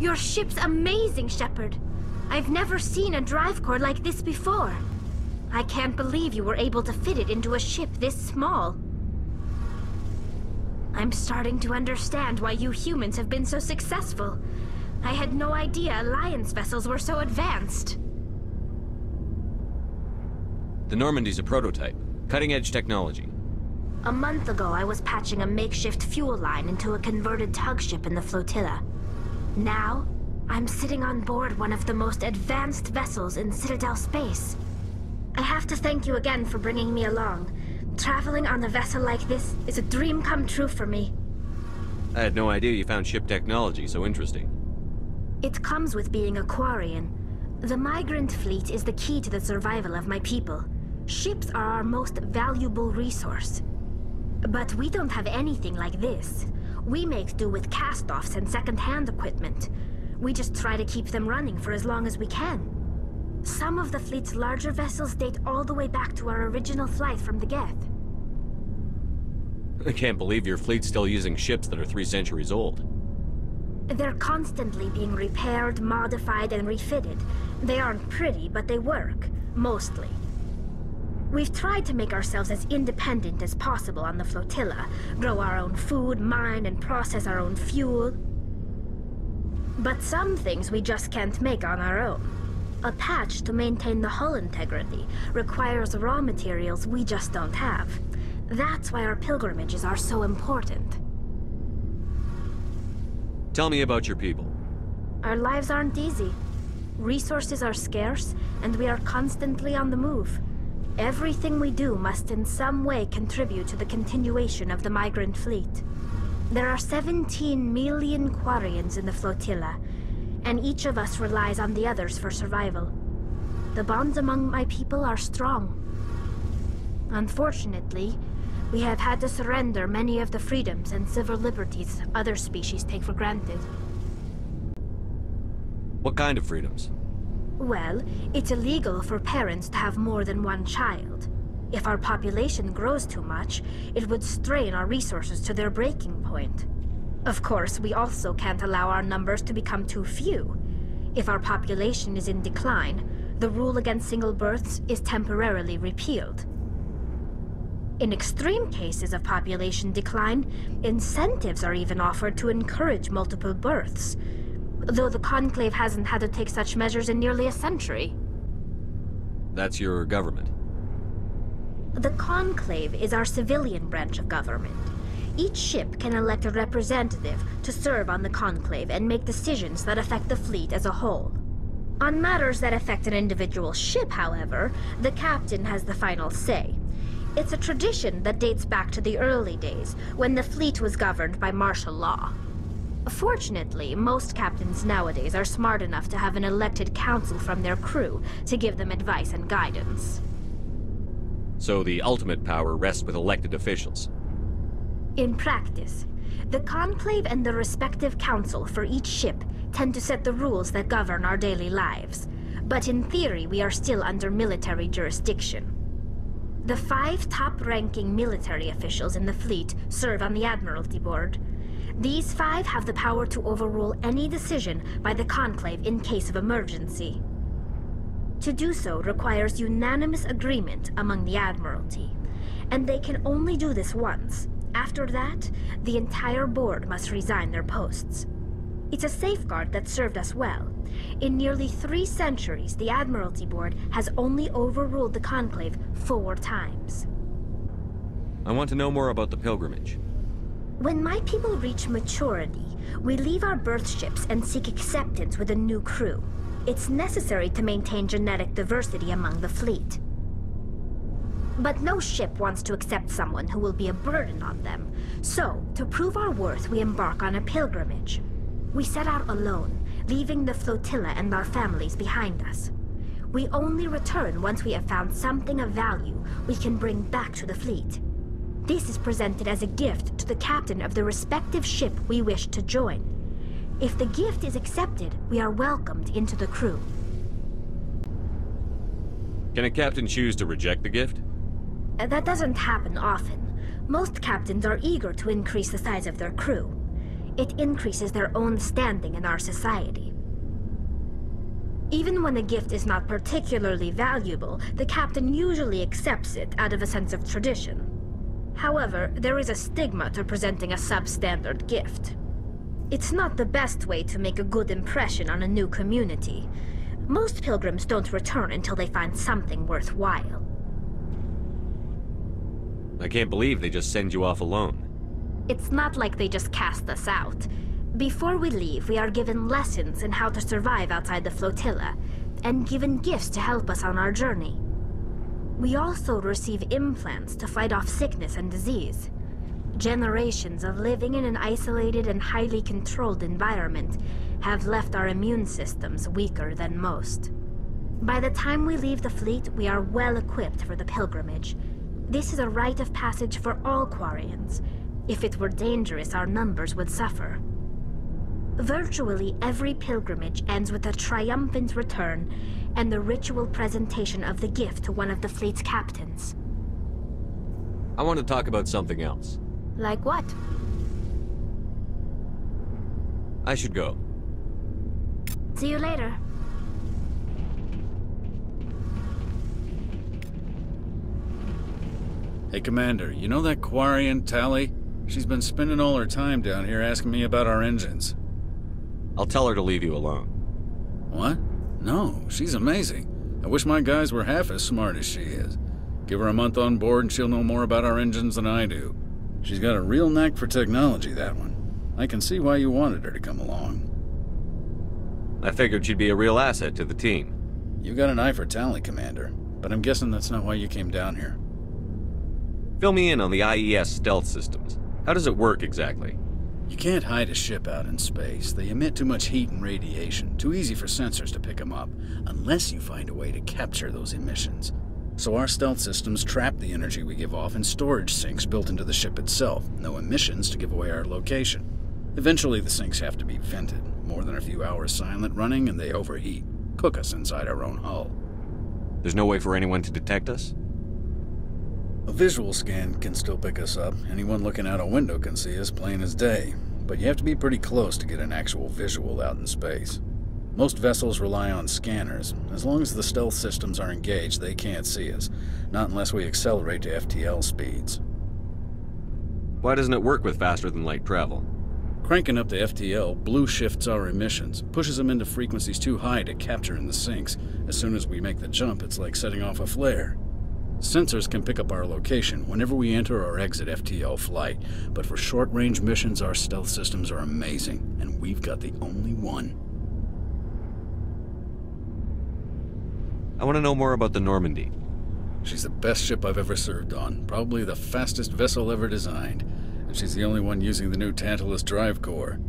Your ship's amazing, Shepard. I've never seen a drive core like this before. I can't believe you were able to fit it into a ship this small. I'm starting to understand why you humans have been so successful. I had no idea Alliance vessels were so advanced. The Normandy's a prototype. Cutting-edge technology. A month ago, I was patching a makeshift fuel line into a converted tug ship in the flotilla. Now, I'm sitting on board one of the most advanced vessels in Citadel space. I have to thank you again for bringing me along. Traveling on a vessel like this is a dream come true for me. I had no idea you found ship technology so interesting. It comes with being a Quarian. The migrant fleet is the key to the survival of my people. Ships are our most valuable resource. But we don't have anything like this. We make do with cast-offs and second-hand equipment. We just try to keep them running for as long as we can. Some of the fleet's larger vessels date all the way back to our original flight from the Geth. I can't believe your fleet's still using ships that are 3 centuries old. They're constantly being repaired, modified, and refitted. They aren't pretty, but they work. Mostly. We've tried to make ourselves as independent as possible on the flotilla, grow our own food, mine, and process our own fuel. But some things we just can't make on our own. A patch to maintain the hull integrity requires raw materials we just don't have. That's why our pilgrimages are so important. Tell me about your people. Our lives aren't easy. Resources are scarce, and we are constantly on the move. Everything we do must in some way contribute to the continuation of the migrant fleet. There are 17 million Quarians in the flotilla, and each of us relies on the others for survival. The bonds among my people are strong. Unfortunately, we have had to surrender many of the freedoms and civil liberties other species take for granted. What kind of freedoms? Well, it's illegal for parents to have more than one child. If our population grows too much, it would strain our resources to their breaking point. Of course, we also can't allow our numbers to become too few. If our population is in decline, the rule against single births is temporarily repealed. In extreme cases of population decline, incentives are even offered to encourage multiple births, though the Conclave hasn't had to take such measures in nearly a century. That's your government? The Conclave is our civilian branch of government. Each ship can elect a representative to serve on the Conclave and make decisions that affect the fleet as a whole. On matters that affect an individual ship, however, the captain has the final say. It's a tradition that dates back to the early days, when the fleet was governed by martial law. Fortunately, most captains nowadays are smart enough to have an elected council from their crew to give them advice and guidance. So the ultimate power rests with elected officials? In practice, the Conclave and the respective council for each ship tend to set the rules that govern our daily lives. But in theory, we are still under military jurisdiction. The 5 top-ranking military officials in the fleet serve on the Admiralty Board. These 5 have the power to overrule any decision by the Conclave in case of emergency. To do so requires unanimous agreement among the Admiralty, and they can only do this once. After that, the entire board must resign their posts. It's a safeguard that served us well. In nearly 3 centuries, the Admiralty Board has only overruled the Conclave 4 times. I want to know more about the pilgrimage. When my people reach maturity, we leave our birth ships and seek acceptance with a new crew. It's necessary to maintain genetic diversity among the fleet. But no ship wants to accept someone who will be a burden on them. So, to prove our worth, we embark on a pilgrimage. We set out alone, leaving the flotilla and our families behind us. We only return once we have found something of value we can bring back to the fleet. This is presented as a gift to the captain of the respective ship we wish to join. If the gift is accepted, we are welcomed into the crew. Can a captain choose to reject the gift? That doesn't happen often. Most captains are eager to increase the size of their crew. it increases their own standing in our society. Even when a gift is not particularly valuable, the captain usually accepts it out of a sense of tradition. However, there is a stigma to presenting a substandard gift. It's not the best way to make a good impression on a new community. Most pilgrims don't return until they find something worthwhile. I can't believe they just send you off alone. It's not like they just cast us out. Before we leave, we are given lessons in how to survive outside the flotilla, and given gifts to help us on our journey. We also receive implants to fight off sickness and disease. Generations of living in an isolated and highly controlled environment have left our immune systems weaker than most. By the time we leave the fleet, we are well equipped for the pilgrimage. This is a rite of passage for all Quarians. If it were dangerous, our numbers would suffer. Virtually every pilgrimage ends with a triumphant return and the ritual presentation of the gift to one of the fleet's captains. I want to talk about something else. Like what? I should go. See you later. Hey, Commander, you know that Quarian, Tali? She's been spending all her time down here asking me about our engines. I'll tell her to leave you alone. What? No, she's amazing. I wish my guys were half as smart as she is. Give her a month on board and she'll know more about our engines than I do. She's got a real knack for technology, that one. I can see why you wanted her to come along. I figured she'd be a real asset to the team. You got an eye for Tali, Commander, but I'm guessing that's not why you came down here. Fill me in on the IES stealth systems. How does it work exactly? You can't hide a ship out in space. They emit too much heat and radiation, too easy for sensors to pick them up, unless you find a way to capture those emissions. So our stealth systems trap the energy we give off in storage sinks built into the ship itself. No emissions to give away our location. Eventually the sinks have to be vented. More than a few hours silent running and they overheat. Cook us inside our own hull. There's no way for anyone to detect us? A visual scan can still pick us up. Anyone looking out a window can see us plain as day. But you have to be pretty close to get an actual visual out in space. Most vessels rely on scanners. As long as the stealth systems are engaged, they can't see us. Not unless we accelerate to FTL speeds. Why doesn't it work with faster-than-light travel? Cranking up the FTL blue shifts our emissions, pushes them into frequencies too high to capture in the sinks. As soon as we make the jump, it's like setting off a flare. Sensors can pick up our location whenever we enter or exit FTL flight, but for short-range missions, our stealth systems are amazing, and we've got the only one. I want to know more about the Normandy. She's the best ship I've ever served on, probably the fastest vessel ever designed, and she's the only one using the new Tantalus drive core.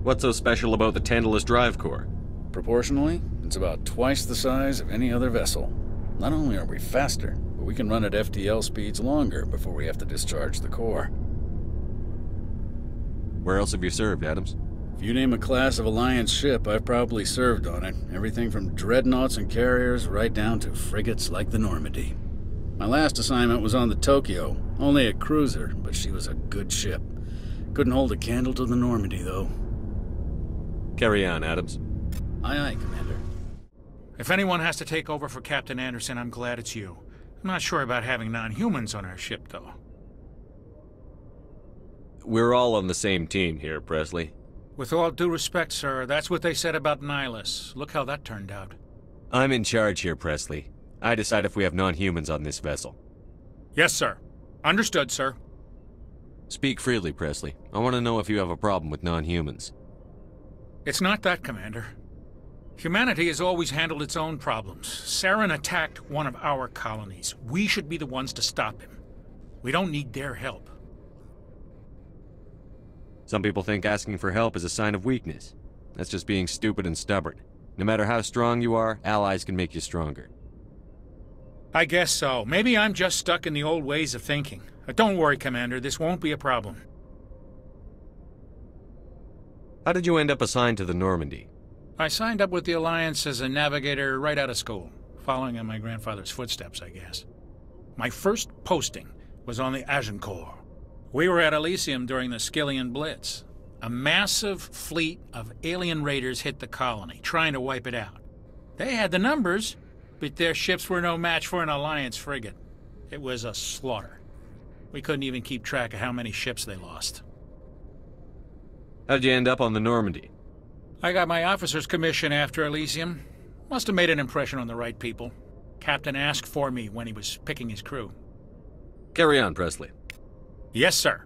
What's so special about the Tantalus drive core? Proportionally, it's about twice the size of any other vessel. Not only are we faster, but we can run at FTL speeds longer before we have to discharge the core. Where else have you served, Adams? If you name a class of Alliance ship, I've probably served on it. Everything from dreadnoughts and carriers right down to frigates like the Normandy. My last assignment was on the Tokyo, only a cruiser, but she was a good ship. Couldn't hold a candle to the Normandy, though. Carry on, Adams. Aye, aye, Commander. If anyone has to take over for Captain Anderson, I'm glad it's you. I'm not sure about having non-humans on our ship, though. We're all on the same team here, Presley. With all due respect, sir, that's what they said about Nihilus. Look how that turned out. I'm in charge here, Presley. I decide if we have non-humans on this vessel. Yes, sir. Understood, sir. Speak freely, Presley. I want to know if you have a problem with non-humans. It's not that, Commander. Humanity has always handled its own problems. Saren attacked one of our colonies. We should be the ones to stop him. We don't need their help. Some people think asking for help is a sign of weakness. That's just being stupid and stubborn. No matter how strong you are, allies can make you stronger. I guess so. Maybe I'm just stuck in the old ways of thinking. Don't worry, Commander. This won't be a problem. How did you end up assigned to the Normandy? I signed up with the Alliance as a navigator right out of school, following in my grandfather's footsteps, I guess. My first posting was on the Agincourt. We were at Elysium during the Skillian Blitz. A massive fleet of alien raiders hit the colony, trying to wipe it out. They had the numbers, but their ships were no match for an Alliance frigate. It was a slaughter. We couldn't even keep track of how many ships they lost. How'd you end up on the Normandy? I got my officer's commission after Elysium. Must have made an impression on the right people. Captain asked for me when he was picking his crew. Carry on, Presley. Yes, sir.